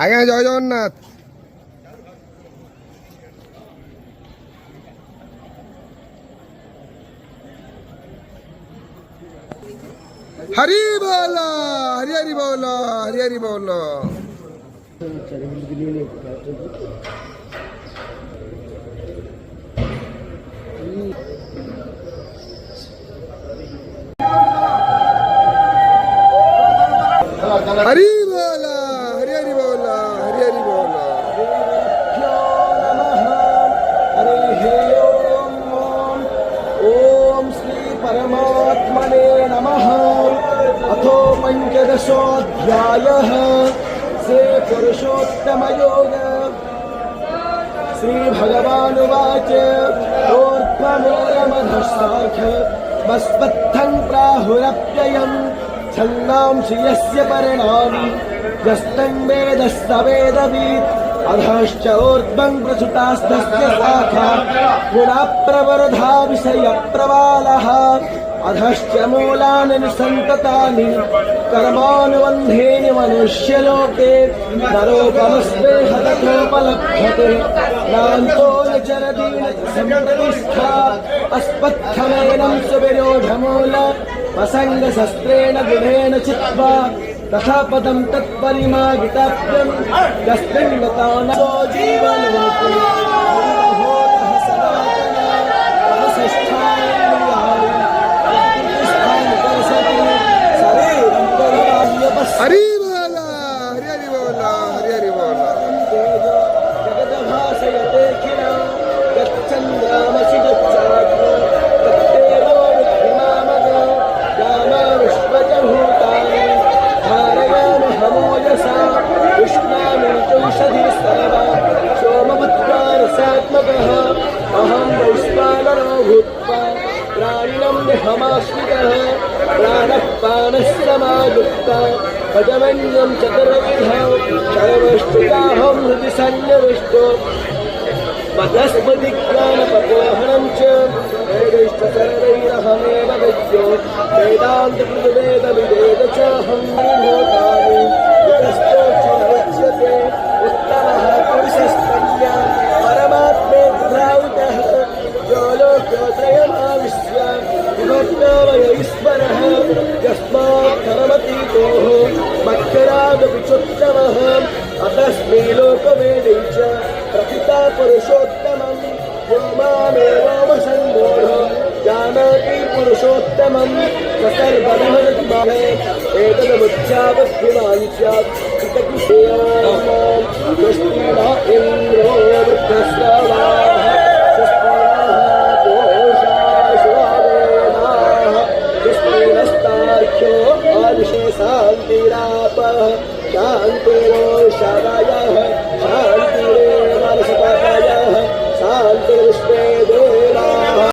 আজ্ঞা জয় জগন্নাথ। हरी बोलो, हरी हरी बोलो, हरी हरी बोलो। हरी बोलो, हरी हरी बोलो, हरी हरी बोलो। ओम श्री परमात्मने नमः। अथो पंचदशोऽध्यायः श्री पुरुषोत्तमयोग। श्री भगवानुवाच ऊर्ध्वमूलमधःशाखमस्मत्थं प्राहुरव्ययम् छन्दांसि यस्य पर्णानि यस्तं वेद स वेदवित् अधश्च ऊर्ध्वं प्रसुतास्तस्य शाखा गुणा प्रवरधा विषयप्रवालः अधश्च मूलानि निसन्ततानि कर्मानुबन्धेन मनुष्यलोके नरोपमस्तेह तथोपलभ्यते नान्तो न चरति न च सम्प्रतिष्ठा अस्मत्थमेनं सुविरूढमूल असङ्गशस्त्रेण गुणेन चित्वा तथा पदं तत्परिमागिताभ्यं यस्मिन् गता न जीवलोके हरी बोलो, हरी हरी बोलो, हरी हरी बोलो। जगदभासयते खिला गच्छन्नामसि गच्छाग्नो तत्तेजो विद्धिमामग गामा विश्वजभूतानि धारयामहमोजसा उष्णामि चौषधि सर्वा सोमवत्कारसात्मकः अहं वैश्वानरो भूत्वा प्राणिनं देहमाश्रितः प्राणः पानस्समायुक्तः पदमन्यं चतुर्विधं सर्वश्चिताहं हृदि सन्निविष्टो पदस्मदिज्ञानपपोहनं च वेदैश्च सर्वैरहमेव विद्यो वेदान्तकृतवेदविवेद च अहं विभूतानि इतश्चोच्यते उत्तमः पुरुषस्तन्या परमात्मेऽद्भ्रावृतः यो लोकोत्रयमाविश्य विभक्तमय ईश्वरः यस्मात् धर्मतीतोः मत्करादपि चोत्तमः अतस्मै लोकवेदै च प्रथिता पुरुषोत्तमं यो मामेवावसम्मूढो जानाति पुरुषोत्तमं स सर्वमहति मामे एतदमुच्चावद्भिमान् स्यात् कृतकृतेयां स्वस्तिना इन्द्रो वृद्धश्रवाः शांतिरापः शांतिरोषधयः शांतिरेव मनसपतयः शांतिर्विश्व